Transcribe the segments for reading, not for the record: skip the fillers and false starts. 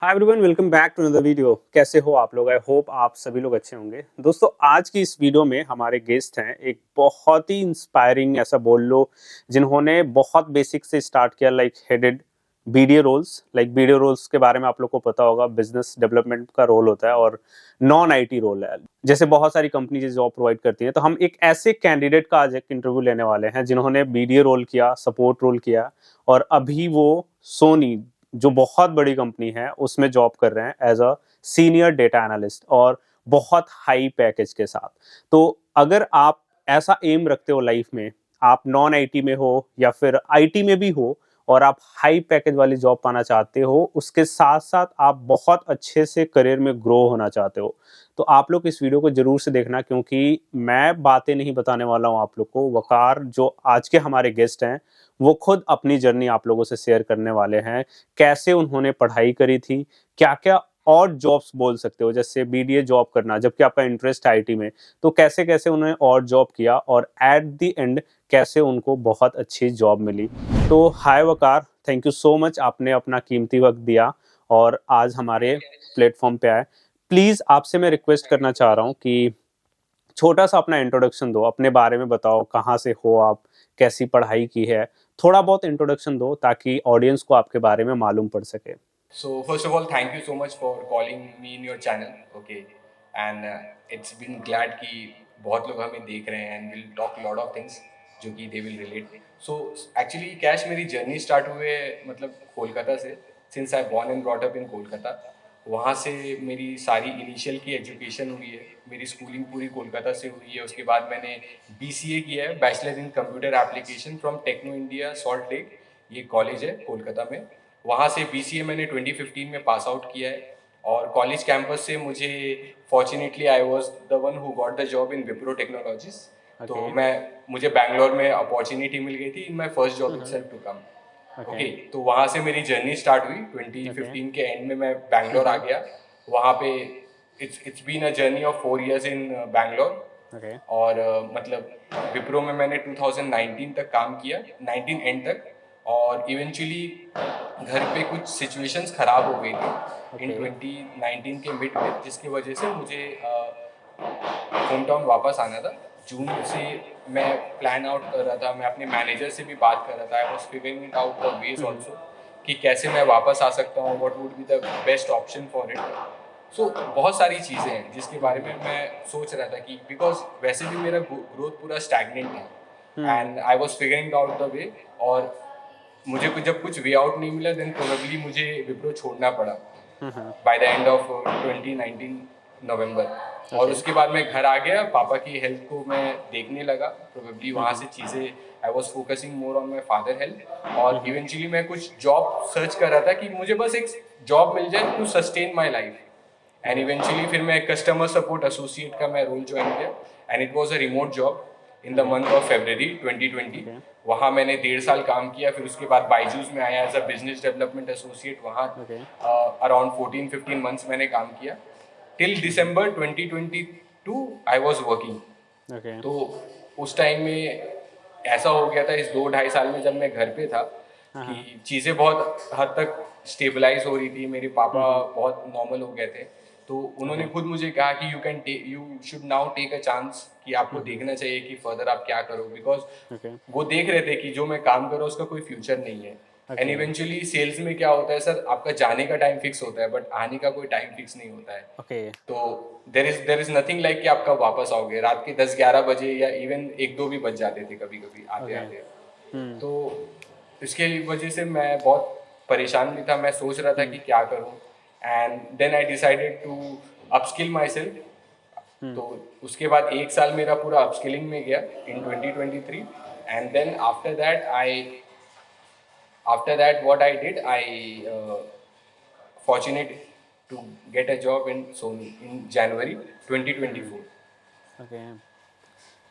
Hi everyone, welcome back to another video. कैसे हो आप लोग? आई होप आप सभी लोग अच्छे होंगे। दोस्तों, आज की इस वीडियो में हमारे गेस्ट हैं एक बहुत ही इंस्पायरिंग, ऐसा बोल लो, जिन्होंने बहुत बेसिक से स्टार्ट किया, like headed BDA roles. Like BDA roles के बारे में आप लोग को पता होगा, बिजनेस डेवलपमेंट का रोल होता है और नॉन आईटी रोल है। जैसे बहुत सारी कंपनी जॉब प्रोवाइड करती है, तो हम एक ऐसे कैंडिडेट का आज एक इंटरव्यू लेने वाले हैं जिन्होंने बीडीए रोल किया, सपोर्ट रोल किया, और अभी वो सोनी, जो बहुत बड़ी कंपनी है, उसमें जॉब कर रहे हैं as a senior data analyst, और बहुत हाई पैकेज के साथ। तो अगर आप ऐसा एम रखते हो लाइफ में, आप नॉन आईटी में हो या फिर आईटी में भी हो, और आप हाई पैकेज वाली जॉब पाना चाहते हो, उसके साथ साथ आप बहुत अच्छे से करियर में ग्रो होना चाहते हो, तो आप लोग इस वीडियो को जरूर से देखना, क्योंकि मैं बातें नहीं बताने वाला हूँ आप लोग को। वकार, जो आज के हमारे गेस्ट हैं, वो खुद अपनी जर्नी आप लोगों से शेयर करने वाले हैं। कैसे उन्होंने पढ़ाई करी थी, क्या क्या और जॉब्स बोल सकते हो, जैसे बीडीए जॉब करना, जबकि आपका इंटरेस्ट है आईटी में, तो कैसे कैसे उन्होंने और जॉब किया, और एट द एंड कैसे उनको बहुत अच्छी जॉब मिली। तो हाय वकार, थैंक यू सो मच, आपने अपना कीमती वक्त दिया और आज हमारे प्लेटफॉर्म पे आए। प्लीज़ आपसे मैं रिक्वेस्ट करना चाह रहा हूँ कि छोटा सा अपना इंट्रोडक्शन दो, अपने बारे में बताओ, कहाँ से हो आप, कैसी पढ़ाई की है, थोड़ा बहुत इंट्रोडक्शन दो ताकि ऑडियंस को आपके बारे में मालूम पड़ सके। So first of all, thank you so much for calling me in your channel. Okay, and it's been glad कि बहुत लोग हमें देख रहे हैं and we'll talk a lot of things जो कि they will relate. So actually cash मेरी जर्नी स्टार्ट हुए मतलब कोलकाता से, since I born and brought up in Kolkata. वहाँ से मेरी सारी इनिशियल की एजुकेशन हुई है, मेरी स्कूलिंग पूरी कोलकाता से हुई है। उसके बाद मैंने BCA किया है, bachelor in computer application from Techno India Salt Lake, ये कॉलेज है कोलकाता में। वहाँ से BCA मैंने 2015 में पास आउट किया है, और कॉलेज कैंपस से मुझे fortunately I was the one who got the job in Wipro technologies. तो मुझे बैंगलोर में अपॉर्चुनिटी मिल गई थी in my first job itself to come. Okay, तो वहाँ से मेरी जर्नी स्टार्ट हुई। 2015 के एंड में मैं बैंगलोर आ गया। वहाँ पे it's been a journey of 4 years in Bangalore. और मतलब विप्रो में मैंने 2019 तक काम किया, 19 एंड तक। और इवेंचुअली घर पे कुछ सिचुएशंस ख़राब हो गई थी इन 2019 के मिड में, जिसकी वजह से मुझे होम टाउन वापस आना था। जून से मैं प्लान आउट कर रहा था, मैं अपने मैनेजर से भी बात कर रहा था। I was figuring it out the ways also कि कैसे मैं वापस आ सकता हूँ, what would be the best option for it. So बहुत सारी चीज़ें हैं जिसके बारे में मैं सोच रहा था कि बिकॉज वैसे भी मेरा ग्रोथ पूरा स्टैगनेंट है and I was figuring out the way. और मुझे जब कुछ वे आउट नहीं मिला देन प्रोबेबली मुझे विप्रो छोड़ना पड़ा बाय द एंड ऑफ 2019 नवंबर। और उसके बाद मैं घर आ गया, पापा की हेल्थ को मैं देखने लगा। प्रोबेबली वहाँ से चीज़ें I was focusing more on my father health. और इवेंचुअली मैं कुछ जॉब सर्च कर रहा था कि मुझे बस एक जॉब मिल जाए to sustain my life. And eventually फिर मैं कस्टमर सपोर्ट एसोसिएट का मैं रोल ज्वाइन किया, and it was a remote job in the month of February 2020। वहाँ मैंने 1.5 साल काम किया। फिर उसके बाद बाईजूस में आया as a business development associate. वहाँ अराउंड 14-15 मंथ्स मैंने काम किया till December 2022 I was working. तो उस टाइम में ऐसा हो गया था इस 2-2.5 साल में, जब मैं घर पे था, कि चीज़ें बहुत हद तक स्टेबलाइज हो रही थी। मेरे पापा बहुत नॉर्मल हो गए थे। तो उन्होंने खुद मुझे कहा कि you should now take a chance, कि आपको देखना चाहिए कि फर्दर आप क्या करो, बिकॉज वो देख रहे थे कि जो मैं काम कर रहा हूँ उसका कोई फ्यूचर नहीं है। एंड इवेंचुअली सेल्स में क्या होता है सर, आपका जाने का टाइम फिक्स होता है बट आने का कोई टाइम फिक्स नहीं होता है। तो देर इज नथिंग लाइक कि आप कब वापस आओगे। रात के 10-11 बजे या इवन 1-2 भी बज जाते थे कभी कभी आते आते। तो इसके वजह से मैं बहुत परेशान भी था। मैं सोच रहा था कि क्या करूं, and then I decided to upskill myself. तो उसके बाद 1 साल मेरा पूरा अपस्किलिंग में गया in 2023। And then after that what I did, I fortunate to get a job in Sony in January 2024।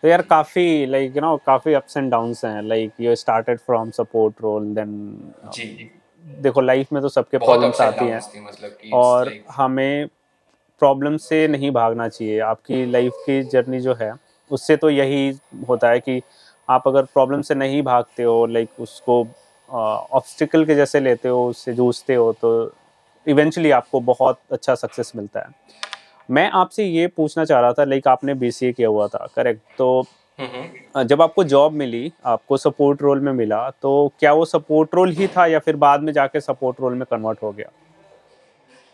तो यार, काफी लाइक काफी अप्स एंड डाउन्स हैं। Like you started from support role, then जी, देखो लाइफ में तो सबके बहुत प्रॉब्लम्स अप्स एंड आती हैं, डाउन्स थी, मतलब कि इट्स और लाइक हमें प्रॉब्लम से नहीं भागना चाहिए। आपकी लाइफ की जर्नी जो है, उससे तो यही होता है कि आप अगर प्रॉब्लम से नहीं भागते हो, लाइक उसको ऑब्स्टिकल के जैसे लेते हो, उससे जूझते हो, तो इवेंचुअली आपको बहुत अच्छा सक्सेस मिलता है। मैं आपसे ये पूछना चाह रहा था, लाइक आपने बीसीए किया हुआ था, करेक्ट? तो जब आपको जॉब मिली, आपको सपोर्ट रोल में मिला, तो क्या वो सपोर्ट रोल ही था या फिर बाद में जाके सपोर्ट रोल में कन्वर्ट हो गया?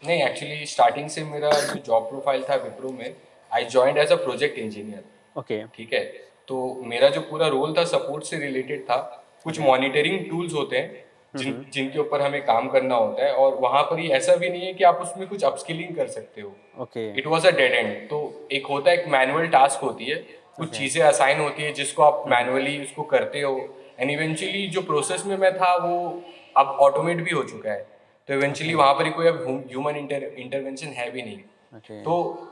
नहीं, एक्चुअली स्टार्टिंग से मेरा जो जॉब प्रोफाइल था विप्रो में, I joined as a project engineer. Okay. ठीक है, तो मेरा जो पूरा रोल था सपोर्ट से रिलेटेड था। कुछ ओके। मॉनिटरिंग टूल्स होते हैं जिनके ऊपर हमें काम करना होता है, और वहाँ पर ही ऐसा भी नहीं है कि आप उसमें कुछ अपस्किलिंग कर सकते हो। Okay. It was a dead and. तो एक होता है, एक मैनुअल टास्क होती है, कुछ ओके। चीज़ें असाइन होती है जिसको आप मैनुअली उसको करते हो, एंड इवेंचुअली जो प्रोसेस में मैं था वो अब ऑटोमेट भी हो चुका है। तो इवेंचुअली ओके। वहाँ पर ही कोई अब ह्यूमन इंटरवेंशन है भी नहीं। ओके। तो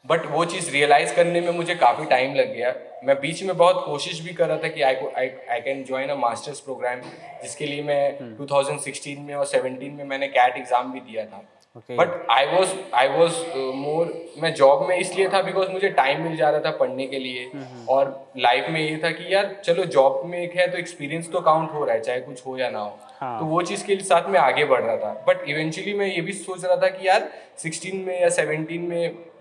बट वो चीज़ रियलाइज करने में मुझे काफ़ी टाइम लग गया। मैं बीच में बहुत कोशिश भी कर रहा था कि I can join a masters programme, जिसके लिए मैं 2016 में और 17 में मैंने कैट एग्ज़ाम भी दिया था। Okay. But I was more, मैं जॉब में इसलिए था बिकॉज मुझे टाइम मिल जा रहा था पढ़ने के लिए, और लाइफ में ये था कि यार चलो जॉब में एक है तो एक्सपीरियंस तो काउंट हो रहा है, चाहे कुछ हो या ना हो। तो हाँ। वो चीज़ के साथ मैं आगे बढ़ रहा था। बट इवेंचुअली मैं ये भी सोच रहा था कि यार 16 में या 17 में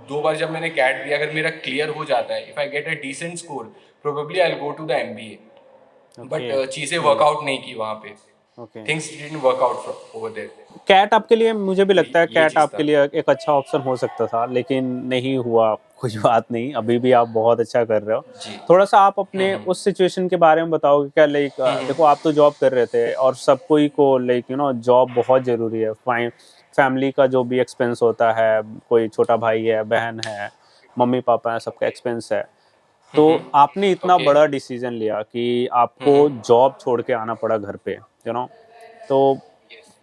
2 बार जब मैंने कैट दिया, अगर मेरा क्लियर हो जाता है, if I get a decent score, probably I will go to the MBA. But okay. चीज़ें वर्कआउट नहीं की वहाँ पे, okay. Things didn't work out over there. CAT आपके लिए, मुझे भी तो लगता है ये कैट चीज़ आपके था। लिए एक अच्छा ऑप्शन हो सकता था, लेकिन नहीं हुआ। कुछ बात नहीं, अभी भी आप बहुत अच्छा कर रहे हो। जी। थोड़ा सा आप अपने उस सिचुएशन के बारे में बताओगे क्या? लाइक देखो, आप तो जॉब कर रहे थे और सब कोई को लाइक जॉब बहुत ज़रूरी है। फाइन, फैमिली का जो भी एक्सपेंस होता है, कोई छोटा भाई है, बहन है, मम्मी पापा है, सबका एक्सपेंस है। तो आपने इतना ओके। बड़ा डिसीजन लिया कि आपको जॉब छोड़ के आना पड़ा घर पे, तो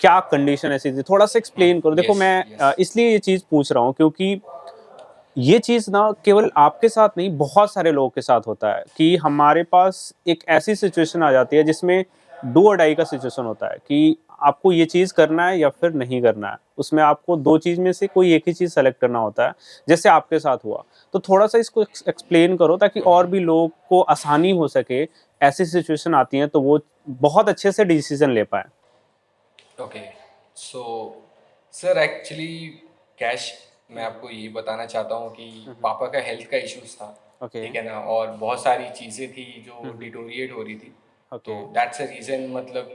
क्या कंडीशन ऐसी थी? थोड़ा सा एक्सप्लेन करो। देखो, यस, मैं यस। इसलिए ये चीज़ पूछ रहा हूँ क्योंकि ये चीज़ ना केवल आपके साथ नहीं, बहुत सारे लोगों के साथ होता है कि हमारे पास एक ऐसी सिचुएशन आ जाती है जिसमें डू और डाई का सिचुएशन होता है कि आपको ये चीज़ करना है या फिर नहीं करना है। उसमें आपको 2 चीज़ में से कोई एक ही चीज़ सेलेक्ट करना होता है, जैसे आपके साथ हुआ। तो थोड़ा-सा इसको एक्सप्लेन करो ताकि और भी लोग को आसानी हो सके, ऐसी सिचुएशन आती है तो वो बहुत अच्छे से डिसीज़न ले पाएँ। Okay, so sir actually cash, मैं आपको ये बताना चाहता हूँ कि हुँ, हुँ। पापा का हेल्थ का इश्यूज था। ओके। ठीक है ना, और बहुत सारी चीज़ें थी हुँ, जो हुँ। डिटोरिएट हो रही थी। तो ओके। दैट्स अ रीज़न, मतलब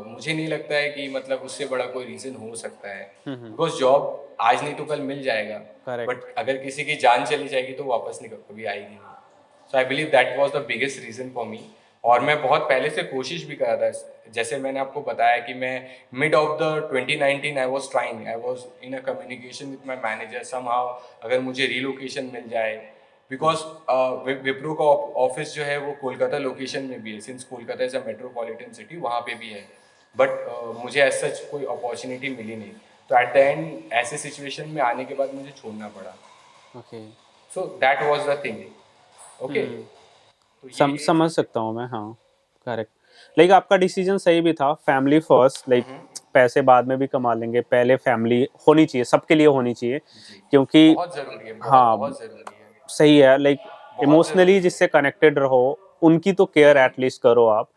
मुझे नहीं लगता है कि मतलब उससे बड़ा कोई रीज़न हो सकता है, हुँ, हुँ। बिकॉज जॉब आज नहीं तो कल मिल जाएगा। करेक्ट। बट अगर किसी की जान चली जाएगी तो वापस नहीं कभी आएगी नहीं। So I believe that was the biggest reason for me. और मैं बहुत पहले से कोशिश भी कर रहा था, जैसे मैंने आपको बताया कि मैं mid of the 2019 I was in a communication with my manager somehow, अगर मुझे रीलोकेशन मिल जाए, बिकॉज विप्रो का ऑफिस जो है वो कोलकाता लोकेशन में भी है, since Kolkata is a metropolitan city, वहाँ पे भी है। बट मुझे एज सच कोई अपॉर्चुनिटी मिली नहीं। तो एट द एंड ऐसे सिचुएशन में आने के बाद मुझे छोड़ना पड़ा। Okay. So that was the thing. Okay. हुँ। तो ये समझ सकता हूँ मैं, हाँ, करेक्ट। लाइक आपका डिसीजन सही भी था, फैमिली फर्स्ट, लाइक पैसे बाद में भी कमा लेंगे, पहले फैमिली होनी चाहिए, सबके लिए होनी चाहिए, जी, क्योंकि बहुत ज़रूरी है, बहुत हाँ, बहुत ज़रूरी है, सही है, लाइक बहुत इमोशनली ज़रूरी है। जिससे कनेक्टेड रहो, उनकी तो केयर एटलीस्ट करो आप।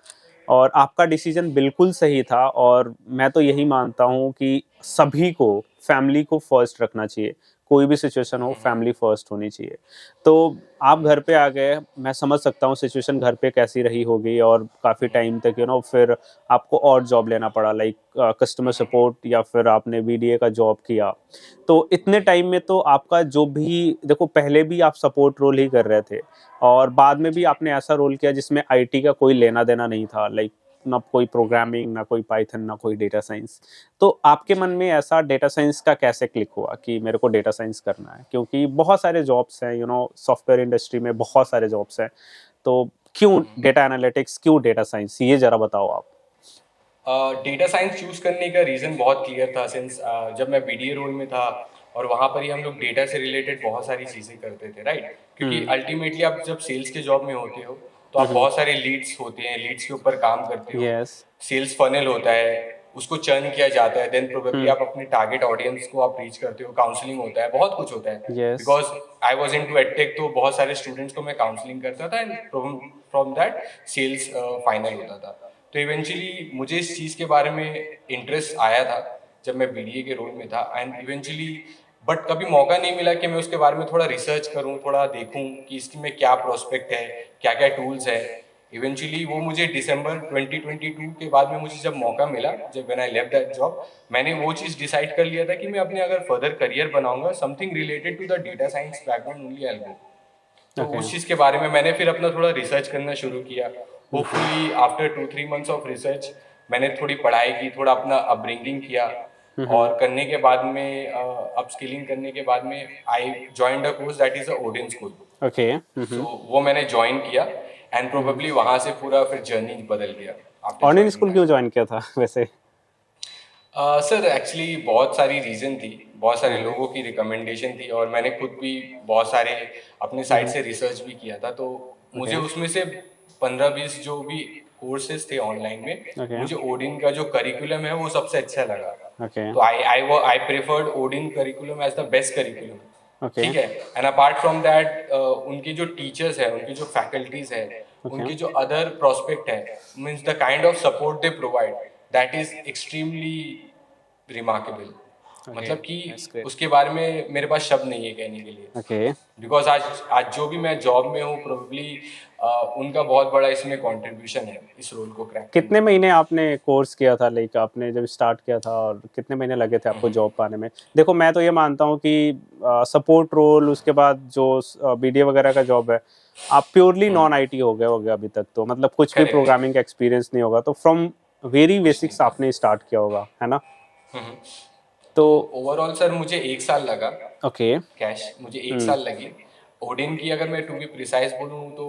और आपका डिसीजन बिल्कुल सही था, और मैं तो यही मानता हूँ कि सभी को फैमिली को फर्स्ट रखना चाहिए। कोई भी सिचुएशन हो, फैमिली फर्स्ट होनी चाहिए। तो आप घर पे आ गए, मैं समझ सकता हूँ सिचुएशन घर पे कैसी रही होगी, और काफ़ी टाइम तक फिर आपको और जॉब लेना पड़ा, लाइक कस्टमर सपोर्ट, या फिर आपने बीडीए का जॉब किया। तो इतने टाइम में तो आपका जो भी, देखो, पहले भी आप सपोर्ट रोल ही कर रहे थे, और बाद में भी आपने ऐसा रोल किया जिसमें आईटी का कोई लेना देना नहीं था, लाइक ना कोई प्रोग्रामिंग, ना कोई पाइथन, ना कोई डेटा साइंस। तो आपके मन में ऐसा डेटा साइंस का कैसे क्लिक हुआ कि मेरे को डेटा साइंस करना है? क्योंकि बहुत सारे जॉब्स हैं, सॉफ्टवेयर इंडस्ट्री में बहुत सारे जॉब्स हैं। तो क्यों डेटा एनालिटिक्स, क्यों डेटा साइंस, ये जरा बताओ आप। डेटा साइंस चूज करने का रीज़न बहुत क्लियर था, सिंस जब मैं बीडीए रोल में था और वहाँ पर ही हम लोग डेटा से रिलेटेड बहुत सारी चीज़ें करते थे, राइट? क्योंकि हम्म। अल्टीमेटली आप जब सेल्स के जॉब में होते हो तो आप बहुत सारे लीड्स होते हैं, लीड्स के ऊपर काम करते हो, यस। सेल्स फनल होता है, उसको चर्न किया जाता है, देन प्रोबेबली हम्म। आप अपने टारगेट ऑडियंस को आप रीच करते हो, काउंसलिंग होता है, बहुत कुछ होता है। Yes. Because I was into edtech, तो बहुत सारे स्टूडेंट्स को मैं काउंसलिंग करता था, and from that sales final होता था। तो इवेंचुअली मुझे इस चीज़ के बारे में इंटरेस्ट आया था, जब मैं बीडीए के रोल में था, एंड इवेंचुअली बट कभी मौका नहीं मिला कि मैं उसके बारे में थोड़ा रिसर्च करूं, थोड़ा देखूं कि इसमें क्या प्रोस्पेक्ट है, क्या क्या टूल्स है। इवेंचुअली वो मुझे दिसंबर 2022 के बाद में मुझे जब मौका मिला, जब when I left that job, मैंने वो चीज़ डिसाइड कर लिया था कि मैं अपने अगर फर्दर करियर बनाऊंगा something related to the data science background only I go. तो ओके। उस चीज़ के बारे में मैंने फिर अपना थोड़ा रिसर्च करना शुरू किया। Hopefully after 2-3 months of research मैंने थोड़ी पढ़ाई की, थोड़ा अपना अपब्रिंगिंग किया, और करने के बाद में अपस्किलिंग करने के बाद में I joined a course that is a Odin school. Okay. So वो मैंने ज्वाइन किया, एंड प्रोबेबली वहाँ से पूरा फिर जर्नी बदल गया आफ्टर ऑनलाइन ज्वाइनिंग स्कूल क्यों ज्वाइन किया था वैसे? सर एक्चुअली बहुत सारी रीज़न थी, बहुत सारे हाँ। लोगों की रिकमेंडेशन थी, और मैंने खुद भी बहुत सारे अपने साइड से रिसर्च भी किया था। तो मुझे उसमें से 15-20 जो भी कोर्सेज थे ऑनलाइन में, ओके। मुझे ओडिन का जो करिकुलम है वो सबसे अच्छा लगा। ओके। तो I preferred Odin curriculum as the best curriculum. Okay. ठीक है, एंड अपार्ट फ्रॉम दैट उनके जो टीचर्स हैं, उनके जो फैकल्टीज है, ओके। उनके जो अदर प्रोस्पेक्ट है, means the kind of support they provide, that is extremely remarkable. मतलब कि that's great. उसके बारे में मेरे पास शब्द नहीं है कहने के लिए। ओके। बिकॉज आज जो भी मैं जॉब में हूँ, प्रोबेबली उनका बहुत बड़ा इसमें कंट्रीब्यूशन है इस रोल को क्रैक करने कितने में। महीने आपने कोर्स किया था, लाइक आपने जब स्टार्ट किया था, और कितने महीने लगे थे आपको जॉब पाने में? देखो, मैं तो ये मानता हूँ कि सपोर्ट रोल, उसके बाद जो बीडीए वगैरह का जॉब है, आप प्योरली नॉन आईटी हो गए होगे अभी तक, तो मतलब कुछ भी Correct. प्रोग्रामिंग का एक्सपीरियंस नहीं होगा, तो फ्रॉम वेरी बेसिक्स आपने स्टार्ट किया होगा, है ना? तो ओवरऑल सर मुझे 1 साल लगा। ओके। कैश मुझे 1 साल लगी। ओडिन की अगर मैं टू बी प्रिसाइज बोलूँ तो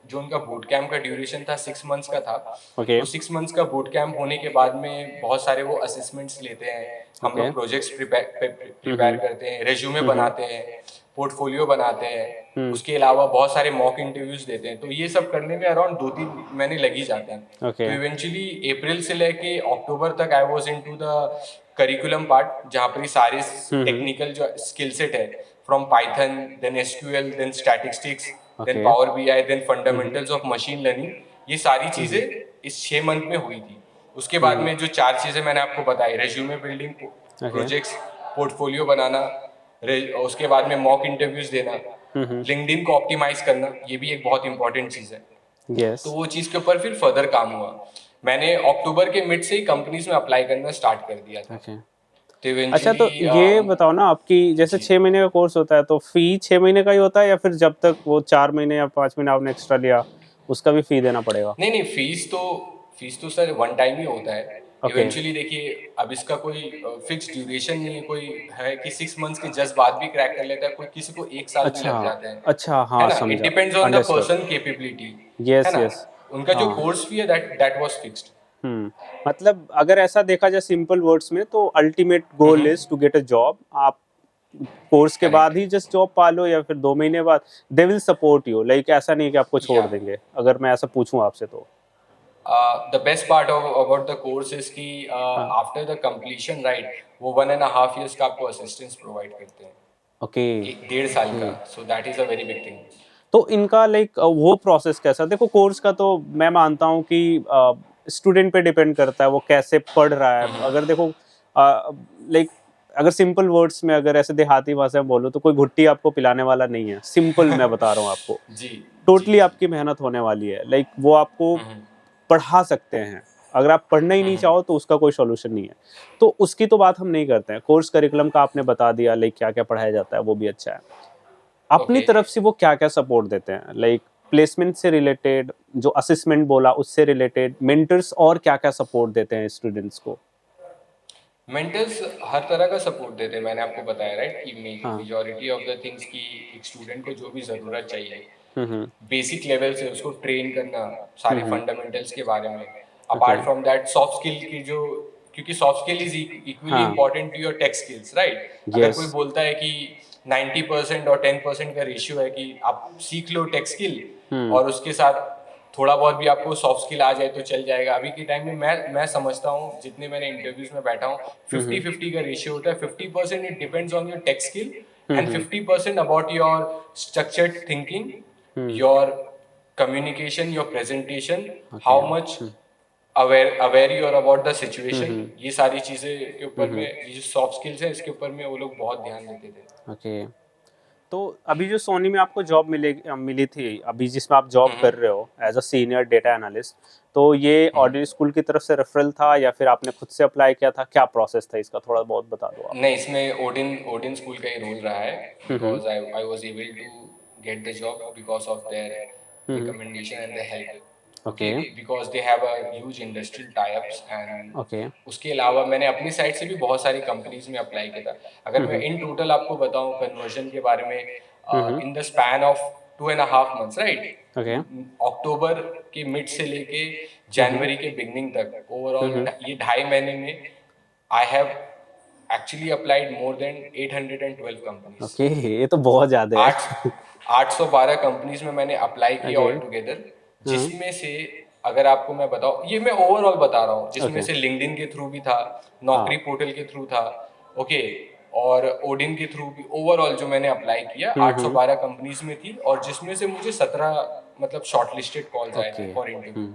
जो उनका बूट कैम्प का ड्यूरेशन था 6 मंथ्स का था। ओके। तो 6 मंथ्स का बूट कैम्प होने के बाद में बहुत सारे वो असेसमेंट्स लेते हैं, हम लोग प्रोजेक्ट्स प्रिपेयर करते हैं, रेज्यूमे बनाते हैं, पोर्टफोलियो बनाते हैं, उसके अलावा बहुत सारे मॉक इंटरव्यूज देते हैं। तो ये सब करने में अराउंड 2-3 महीने लग ही जाते हैं। ओके। तो इवेंचुअली अप्रैल से लेके अक्टूबर तक I was into the curriculum part, जहाँ पर सारे टेक्निकल जो स्किल सेट है, from Python, then SQL, then statistics, then power BI, then fundamentals of machine learning, ये सारी चीजें इस 6 मंथ में हुई थी। उसके बाद में जो 4 चीजें मैंने आपको बताई, रेज्यूमे बिल्डिंग, प्रोजेक्ट्स, पोर्टफोलियो बनाना, उसके बाद में मॉक इंटरव्यूज देना, लिंक्डइन को ऑप्टिमाइज करना, ये भी एक बहुत इंपॉर्टेंट चीज है। यस। तो वो चीज के ऊपर फिर फर्दर काम हुआ। मैंने अक्टूबर के मिड से ही कंपनीज में अप्लाई करना स्टार्ट कर दिया था। ओके। तो अच्छा, तो इवेंचुअली ये बताओ ना, आपकी जैसे 6 महीने का कोर्स होता है, तो फी 6 महीने का ही होता है, या फिर जब तक वो 4 महीने या 5 महीने आपने एक्स्ट्रा लिया उसका भी फी देना पड़ेगा? नहीं नहीं, फीस तो सर वन टाइम ही होता है। Okay. इवेंचुअली देखिए, अब इसका कोई फिक्स ड्यूरेशन नहीं है, कोई है कि 6 मंथ्स के जस्ट बाद भी क्रैक कर लेता है, कोई किसी को 1 साल भी लग जाते हैं। अच्छा, हाँ, है ना, समझा। It depends on the Understood. Person capability. Yes, है ना, yes. उनका जो हाँ। कोर्स फी है दैट वाज फिक्स्ड। मतलब अगर ऐसा देखा जाए सिंपल वर्ड्स में, तो ultimate goal is to get a job. आप कोर्स के Correct. बाद ही जस्ट जॉब पा लो, या फिर 2 महीने बाद they will support you, like ऐसा नहीं कि आपको छोड़ Yeah. देंगे, अगर मैं ऐसा पूछूं आपसे तो। The best part about the course is कि आफ्टर द कंप्लीशन, राइट, वो 1.5 years का आपको असिस्टेंस प्रोवाइड करते हैं। ओके। 1.5 साल का। So that is a very big thing. तो इनका लाइक वो प्रोसेस कैसा? देखो, कोर्स का तो मैं मानता हूँ कि स्टूडेंट पे डिपेंड करता है वो कैसे पढ़ रहा है। अगर देखो, लाइक अगर सिंपल वर्ड्स में, अगर ऐसे देहाती भाषा में बोलूँ, तो कोई घुट्टी आपको पिलाने वाला नहीं है। सिंपल मैं बता रहा हूँ आपको। जी। टोटली आपकी मेहनत होने वाली है। लाइक वो आपको पढ़ा सकते हैं, अगर आप पढ़ना ही नहीं चाहो तो उसका कोई सॉल्यूशन नहीं है। तो उसकी तो बात हम नहीं करते हैं। कोर्स करिकुलम का आपने बता दिया, लाइक क्या क्या पढ़ाया जाता है, वो भी अच्छा है। अपनी Okay. तरफ से वो क्या क्या सपोर्ट देते हैं, लाइक प्लेसमेंट से रिलेटेड, जो असेसमेंट बोला उससे रिलेटेड, मेंटर्स और क्या क्या सपोर्ट देते हैं स्टूडेंट्स को? मेंटर्स हर तरह का सपोर्ट देते हैं, मैंने आपको बताया राइट, कि मेजॉरिटी ऑफ द थिंग्स की एक स्टूडेंट को जो भी ज़रूरत चाहिए, बेसिक लेवल से उसको ट्रेन करना सारे फंडामेंटल्स के बारे में। Apart from that soft skill की जो, क्योंकि soft skill is equally important to your tech skills, right. अगर कोई बोलता है कि 90% और 10% का रेशियो है कि आप सीख लो टेक स्किल और उसके साथ थोड़ा बहुत भी आपको सॉफ्ट स्किल आ जाए तो चल जाएगा। अभी के टाइम में मैं समझता हूँ, जितने मैंने इंटरव्यूज में बैठा हूँ, 50-50 का रेशियो होता है। 50% it depends on your tech skill and 50% about your structured thinking, your communication, your presentation, how much aware you are about the situation, ये सारी चीज़ें के ऊपर में, ये जो सॉफ्ट स्किल्स है इसके ऊपर में वो लोग बहुत ध्यान देते थे। ओके। तो अभी जो सोनी में आपको जॉब मिली थी, अभी जिसमें आप जॉब कर रहे हो as a senior data analyst, तो ये ऑडिट स्कूल की तरफ से रेफरल था या फिर आपने खुद से अप्लाई किया था? क्या प्रोसेस था इसका, थोड़ा बहुत बता दो आप। नहीं, इसमें ओडिन ओडिन स्कूल का ही रोल रहा है, because I was able to get the job because of their recommendation and the help. Okay because they have a huge industrial tie-ups and okay उसके अलावा मैंने अपनी साइड से भी बहुत सारी कंपनीज में अप्लाई किया था। अगर मैं इन टोटल आपको बताऊं कन्वर्जन के बारे में, in the span of 2.5 months, right, okay October के मिड से लेके जनवरी के बिगनिंग तक, ओवरऑल ये 2.5 महीने में I have actually applied more than 812 companies. Okay, ये तो बहुत ज़्यादा है। 812 कंपनीज में मैंने अप्लाई किया Okay. ऑल टुगेदर, जिसमें से अगर आपको मैं बताऊं, ये मैं ओवरऑल बता रहा हूँ, जिसमें Okay. से लिंक्डइन के थ्रू भी था, नौकरी पोर्टल के थ्रू था, ओके, और ओडिन के थ्रू भी। ओवरऑल जो मैंने अप्लाई किया 812 कंपनीज में थी, और जिसमें से मुझे 17 मतलब शॉर्टलिस्टेड कॉल्स आए थे Okay. For interview.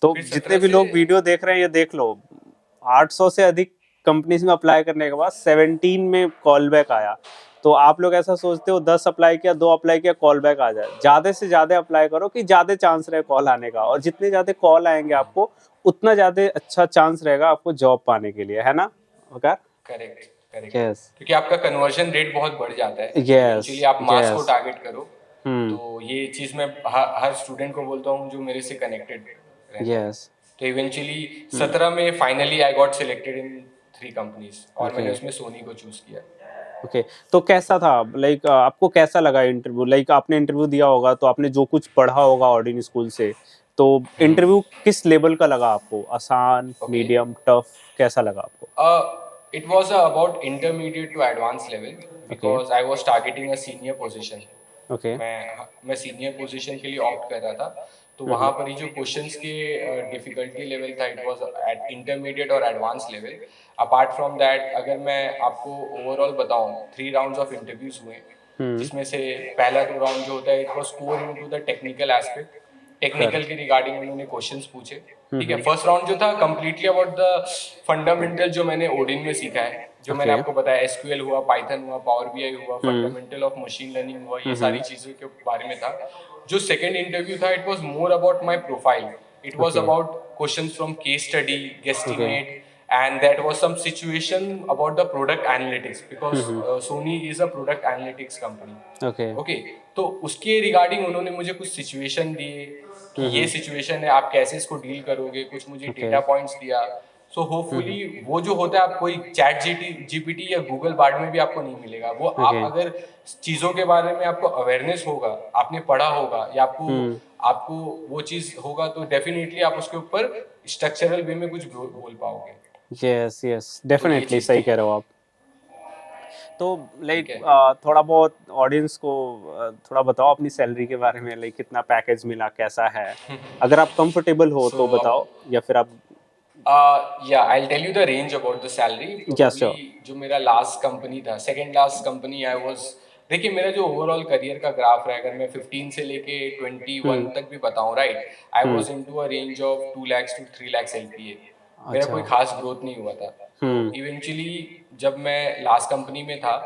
तो फिर जितने 17 भी से लोग वीडियो देख रहे हैं ये देख लो, 800 से अधिक कंपनीज में अप्लाई करने के बाद 17 में कॉल बैक आया। तो आप लोग ऐसा सोचते हो 10 अप्लाई किया, 2 अप्लाई किया, कॉल बैक आ जाए? ज्यादा से ज्यादा अप्लाई करो कि ज्यादा चांस रहे कॉल आने का, और जितने ज्यादा कॉल आएंगे आपको उतना ज्यादा अच्छा चांस रहेगा आपको जॉब पाने के लिए, है ना? ओके, करेक्ट करेक्ट, यस क्योंकि आपका कन्वर्जन रेट बहुत बढ़ जाता है। यस एक्चुअली आप मास को यस टारगेट करो, तो ये चीज़ मैं हर स्टूडेंट को बोलता हूँ जो मेरे से कनेक्टेड रहता है। यस तो इवेंचुअली 17 में finally I got selected in 3 companies, और मैंने उसमें सोनी को चूज किया। ओके। तो कैसा था, लाइक आपको कैसा लगा इंटरव्यू? लाइक आपने इंटरव्यू दिया होगा तो आपने जो कुछ पढ़ा होगा ऑर्डिन स्कूल से, तो इंटरव्यू किस लेवल का लगा आपको? आसान, Okay. मीडियम, टफ, कैसा लगा आपको? It was about intermediate to advanced level, because I was targeting a senior position. Okay मैं सीनियर पोजीशन के लिए ऑप्ट कर रहा था, तो वहाँ पर ही जो क्वेश्चंस के डिफिकल्टी लेवल था, इट वाज एट इंटरमीडिएट और advance level. Apart from that, अगर मैं आपको ओवरऑल बताऊँ, 3 राउंड्स ऑफ इंटरव्यूज हुए, जिसमें से पहला 2 राउंड जो होता है, it was core into the technical aspect, technical के रिगार्डिंग उन्होंने क्वेश्चंस पूछे, ठीक है। फर्स्ट राउंड जो था कंप्लीटली अबाउट द फंडामेंटल जो मैंने ओडिन में सीखा है, जो मैंने आपको बताया, एसक्यूएल हुआ, पाइथन हुआ, पावर बीआई हुआ, फंडामेंटल ऑफ मशीन लर्निंग हुआ, ये सारी चीज़ों के बारे में था। जो सेकंड इंटरव्यू था, it was more about my profile, it was about questions from case study, guesstimate, and that was some situation about the product analytics, because Sony is a product analytics company. Okay तो उसके regarding उन्होंने मुझे कुछ situation दिए कि ये situation है, आप कैसे इसको डील करोगे, कुछ मुझे डेटा पॉइंट्स दिया। सो होपफुली वो जो होता है, आप कोई चैट जीपीटी या गूगल बार्ड में भी आपको नहीं मिलेगा वो। आप अगर चीज़ों के बारे में आपको अवेयरनेस होगा, आपने पढ़ा होगा, या आपको वो चीज़ होगा, तो डेफिनेटली आप उसके ऊपर स्ट्रक्चरल वे में कुछ बोल पाओगे। यस यस, डेफिनेटली सही कह रहे हो आप। तो लाइक ठीक है। थोड़ा बहुत ऑडियंस को थोड़ा बताओ अपनी सैलरी के बारे में, लाइक कितना पैकेज मिला, कैसा है? अगर आप कंफर्टेबल हो तो बताओ, या फिर आप Yeah, I'll tell you the range about the salary. Yes, sure. Probably जो मेरा लास्ट कंपनी था, second last company I was, देखिए मेरा जो ओवरऑल करियर का ग्राफ रहा है, अगर मैं 15 से लेके 21 तक भी बताऊं, right, I was into a range of 2 lakhs to 3 lakhs LPA। मेरा कोई खास ग्रोथ नहीं हुआ था। इवेंचुअली जब मैं लास्ट कंपनी में था,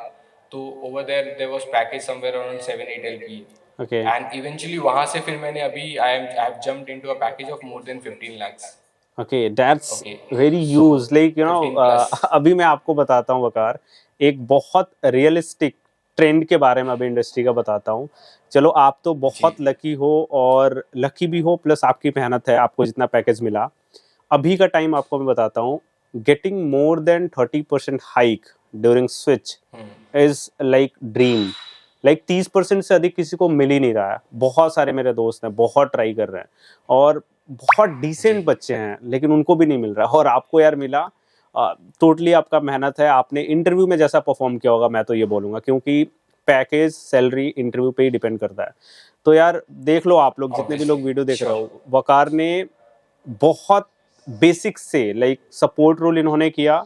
तो over there was package somewhere around 7-8 LPA, okay and eventually वहां से फिर मैंने अभी I have jumped into a package of more than 15 lakhs। Okay, that's Okay. Very huge, like you 15 no. plus. अभी मैं आपको बताता हूँ वकार, एक बहुत रियलिस्टिक ट्रेंड के बारे में अभी इंडस्ट्री का बताता हूँ। चलो, आप तो बहुत लकी हो, और लकी भी हो प्लस आपकी मेहनत है, आपको जितना पैकेज मिला। अभी का टाइम आपको मैं बताता हूँ, getting more than 30% hike during switch is like dream. Like 30% से अधिक किसी को मिल ही नहीं रहा है। बहुत सारे मेरे दोस्त हैं, बहुत ट्राई कर रहे हैं, और बहुत डिसेंट बच्चे हैं, लेकिन उनको भी नहीं मिल रहा। और आपको यार मिला, टोटली आपका मेहनत है, आपने इंटरव्यू में जैसा परफॉर्म किया होगा, मैं तो ये बोलूँगा, क्योंकि पैकेज सैलरी इंटरव्यू पे ही डिपेंड करता है। तो यार देख लो, आप लोग जितने भी लोग वीडियो देख रहे हो, वकार ने बहुत बेसिक से लाइक सपोर्ट रोल इन्होंने किया,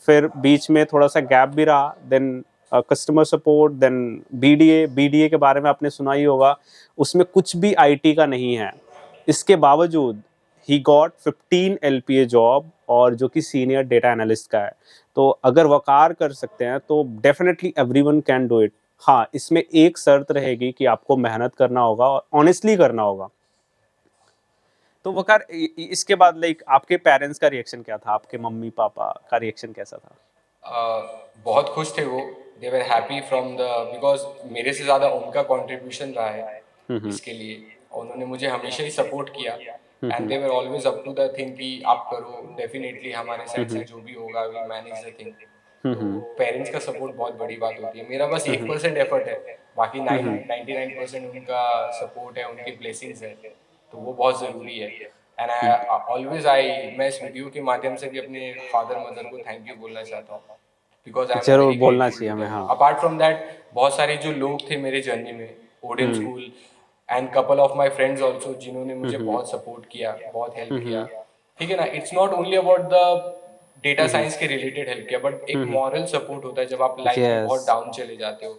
फिर बीच में थोड़ा सा गैप भी रहा, then customer support, then BDA के बारे में आपने सुना ही होगा, उसमें कुछ भी आईटी का नहीं है। इसके बावजूद ही गॉट 15 LPA जॉब, और जो कि सीनियर डेटा एनालिस्ट का है। तो अगर वकार कर सकते हैं तो definitely everyone can do it. हाँ, इसमें एक शर्त रहेगी कि आपको मेहनत करना होगा और ऑनेस्टली करना होगा। तो वकार, इसके बाद लाइक आपके पेरेंट्स का रिएक्शन क्या था, आपके मम्मी पापा का रिएक्शन कैसा था? बहुत खुश थे वो। They were happy from the, because मेरे से ज़्यादा उनका कंट्रीब्यूशन रहा है इसके लिए। उन्होंने मुझे हमेशा ही सपोर्ट किया, and they were always up to the thing कि आप करो, डेफिनेटली हमारे साइड से जो भी होगा वी मैनेज द थिंग। तो पेरेंट्स का सपोर्ट बहुत बड़ी बात होती है। मेरा बस 1% एफर्ट है, बाकी 99% उनका सपोर्ट है, उनकी ब्लेसिंग्स है, तो वो बहुत ज़रूरी है। एंड मैं इस वीडियो के माध्यम से भी अपने फादर मदर को थैंक यू बोलना चाहता हूँ, बिकॉज आई एम जरूर वेरी बोलना ग्रेटफुल चाहिए टू हमें। देम। हाँ। अपार्ट फ्रॉम दैट, बहुत सारे जो लोग थे मेरे जर्नी में, Odean school and couple of my friends also, जिन्होंने मुझे बहुत सपोर्ट किया, बहुत हेल्प किया। ठीक है ना, it's not only about the data science के रिलेटेड हेल्प किया, बट एक मॉरल सपोर्ट होता है जब आप लाइफ में बहुत यस। डाउन चले जाते हो।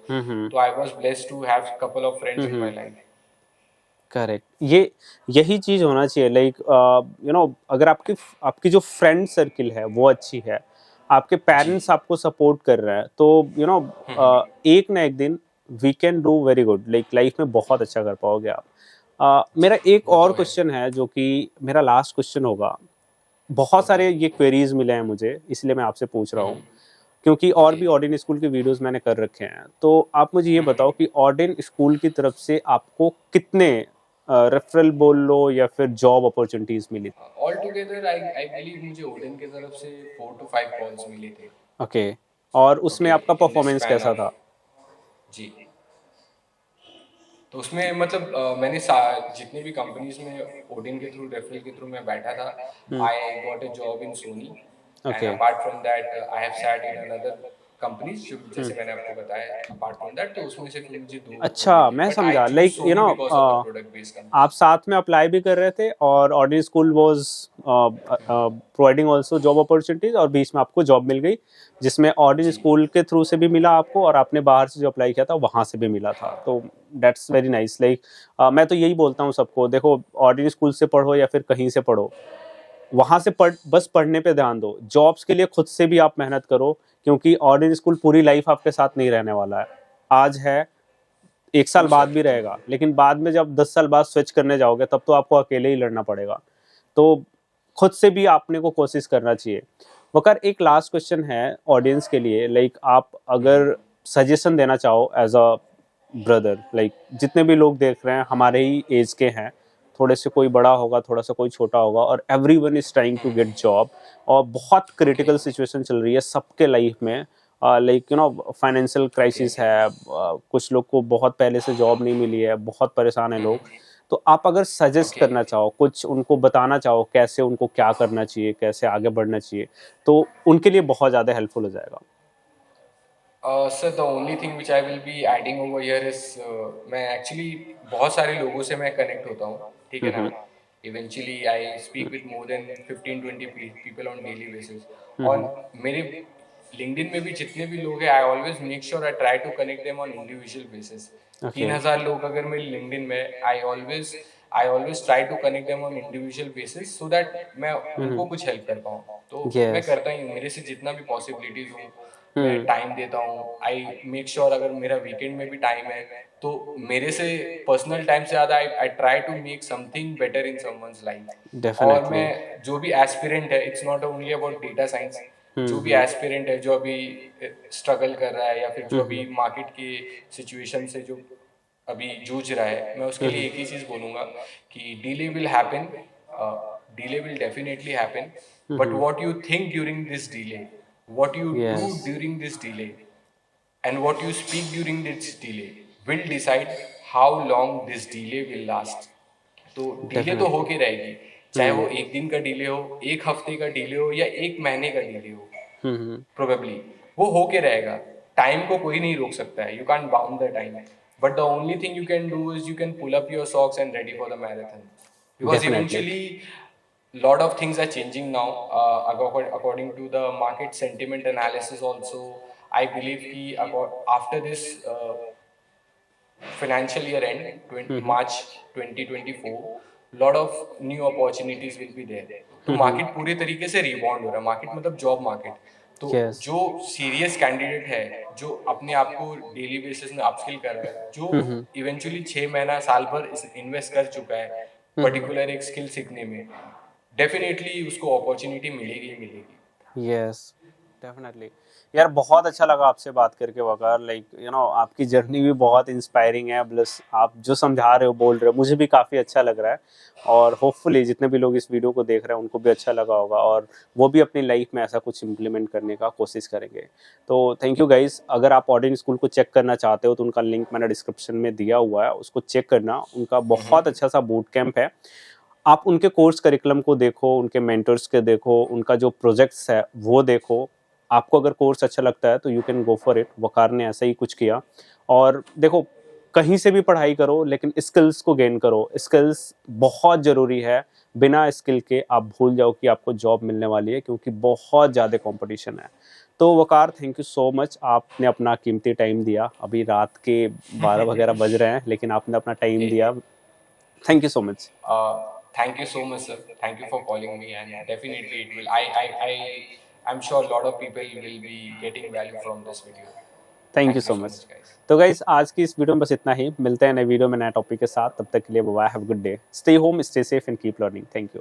तो I was blessed to have couple of friends in my life. Correct. ये यही चीज होना चाहिए। लाइक अगर आपकी आपकी जो फ्रेंड सर्किल है वो अच्छी है, आपके जी। पेरेंट्स आपको सपोर्ट कर रहे हैं, तो एक ना एक दिन we can do very good. Like life में बहुत अच्छा कर पाओगे आप। मेरा एक वो और तो है। क्वेश्चन है जो कि मेरा लास्ट क्वेश्चन होगा। बहुत ओके। सारे ये क्वेरीज मिले हैं मुझे, इसलिए मैं आपसे पूछ रहा हूँ, क्योंकि और ओके। भी ऑर्डिन स्कूल के वीडियोस मैंने कर रखे हैं। तो आप मुझे ये बताओ कि ऑर्डिन स्कूल की तरफ से आपको कितने रेफरल बोल लो या फिर जॉब अपॉर्चुनिटीज मिली? ऑल टुगेदर आई बिलीव मुझे ओडेन की तरफ से 4 to 5 कॉल्स मिले थे। ओके। और उसमें ओके, आपका इन दिस परफॉर्मेंस स्पैन कैसा ऑफ। था? जी। तो उसमें मतलब जितनी भी कंपनीज में ओडिन के थ्रू, रेफरल के थ्रू मैं बैठा था, I got a job in Sony. And okay. Apart from that I have sat in another companies, जो जैसे मैंने आपको बताया। अपार्ट फ्रॉम दैट, तो उसमें से फिर मुझे 2 मिले अच्छा, थे, मैं बट आई समझा। Choose like Sony because of the product based आप कंपनी। साथ में अप्लाई भी कर रहे थे और ordinary school was providing also job opportunities, और बीच में आपको जॉब मिल गई जिसमें ऑर्डिनरी जी। स्कूल के थ्रू से भी मिला आपको, और आपने बाहर से जो अप्लाई किया था वहां से भी मिला था। हाँ। तो दैट्स वेरी नाइस। लाइक मैं तो यही बोलता हूँ सबको, देखो ऑर्डिनरी स्कूल से पढ़ो या फिर कहीं से पढ़ो, वहां से बस पढ़ने पे ध्यान दो। जॉब्स के लिए खुद से भी आप मेहनत करो, क्योंकि ऑर्डिनरी स्कूल पूरी लाइफ आपके साथ नहीं रहने वाला है। आज है, एक साल ट्रू बाद सर, भी ट्रू। रहेगा, लेकिन बाद में जब 10 साल बाद स्विच करने जाओगे तब तो आपको अकेले ही लड़ना पड़ेगा। तो खुद से भी आपने को कोशिश करना चाहिए। वकर, एक लास्ट क्वेश्चन है ऑडियंस के लिए। लाइक आप अगर सजेशन देना चाहो एज अ ब्रदर, लाइक जितने भी लोग देख रहे हैं हमारे ही एज के हैं, थोड़े से कोई बड़ा होगा, थोड़ा सा कोई छोटा होगा, और everyone is trying to get job, और बहुत ओके। क्रिटिकल सिचुएशन चल रही है सबके लाइफ में। Like financial okay. क्राइसिस है, कुछ लोग को बहुत पहले से जॉब नहीं मिली है, बहुत परेशान है लोग। तो आप अगर सजेस्ट ओके। करना चाहो, कुछ उनको बताना चाहो कैसे उनको क्या करना चाहिए, कैसे आगे बढ़ना चाहिए, तो उनके लिए बहुत ज़्यादा हेल्पफुल हो जाएगा। Sir, the only thing which I will be adding over here is, मैं एक्चुअली बहुत सारे लोगों से मैं कनेक्ट होता हूँ, ठीक है ना। Eventually I speak with more than 15-20 people on daily basis. और मेरे लिंक्डइन में भी जितने भी लोग हैं, I always make sure I try to connect them on individual basis. Okay. 3,000 लोग अगर मेरे लिंक्डइन में, I always try to connect them on individual basis, so that मैं उनको कुछ हेल्प कर पाऊँ। तो मैं यस। करता ही हूँ, मेरे से जितना भी पॉसिबिलिटीज हो मैं टाइम देता हूँ। आई मेक श्योर अगर मेरा वीकेंड में भी टाइम है, तो मेरे से पर्सनल टाइम से ज़्यादा I try to make something better in someone's life. और डेफिनेटली। मैं जो भी एस्पिरेंट है, it's not only about data science, जो भी एस्पिरेंट है, जो अभी स्ट्रगल कर रहा है, या फिर जो अभी मार्केट के सिचुएशन से जो अभी जूझ रहा है, मैं उसके लिए एक ही चीज़ बोलूँगा कि delay will happen, delay will definitely happen, but what you think during this delay, what you do yes. during this delay, and what you speak during this delay will decide how long this delay will last. तो delay तो definitely. होके रहेगी, चाहे वो एक दिन का delay हो, एक हफ्ते का डिले हो, या एक महीने का डिले हो, प्रोबेबली वो होके रहेगा। टाइम को कोई नहीं रोक सकता है, you can bound the time, but the only thing you can do is you can pull up your socks and ready for the marathon, because definitely. Eventually lot of things are changing now, according to the market sentiment analysis also. I believe ki after this financial year end, March 2024, lot of new opportunities will be there. तो market पूरे तरीके से rebound हो रहा है, market मतलब job market. तो yes. जो सीरियस कैंडिडेट है, जो अपने आप को डेली बेसिस में अपस्किल कर रहा है, जो इवेंचुअली 6 महीना साल भर इन्वेस्ट कर चुका है पर्टिकुलर एक स्किल सीखने में, डेफिनेटली उसको अपॉर्चुनिटी मिलेगी ही मिलेगी। Yes, definitely. यार बहुत अच्छा लगा आपसे बात करके वकार, लाइक आपकी जर्नी भी बहुत इंस्पायरिंग है, प्लस आप जो समझा रहे हो बोल रहे हो मुझे भी काफ़ी अच्छा लग रहा है। और होपफुली जितने भी लोग इस वीडियो को देख रहे हैं उनको भी अच्छा लगा होगा और वो भी अपनी लाइफ में ऐसा कुछ इम्प्लीमेंट करने का कोशिश करेंगे। तो थैंक यू गाइस। अगर आप ऑडियन स्कूल को चेक करना चाहते हो तो उनका लिंक मैंने डिस्क्रिप्शन में दिया हुआ है, उसको चेक करना। उनका बहुत अच्छा सा बूट कैंप है। आप उनके कोर्स करिकुलम को देखो, उनके मेंटर्स के देखो, उनका जो प्रोजेक्ट्स है वो देखो। आपको अगर कोर्स अच्छा लगता है तो you can go for it. Waqar ने ऐसा ही कुछ किया। और देखो, कहीं से भी पढ़ाई करो लेकिन स्किल्स को गेन करो। स्किल्स बहुत ज़रूरी है। बिना स्किल के आप भूल जाओ कि आपको जॉब मिलने वाली है, क्योंकि बहुत ज़्यादा कंपटीशन है। तो वकार, थैंक यू सो मच, आपने अपना कीमती टाइम दिया। अभी रात के 12 वगैरह बज रहे हैं लेकिन आपने अपना टाइम दिया। Thank you so much. Thank you so much, sir. Thank you for calling me, and definitely it will. I'm sure a lot of people will be getting value from this video. Thank you Thank you so so much. much, guys. तो guys, आज की इस video में बस इतना ही। मिलते हैं नए वीडियो में नए टॉपिक के साथ। तब तक के लिए bye, have a good day, stay home, stay safe and keep learning. Thank you.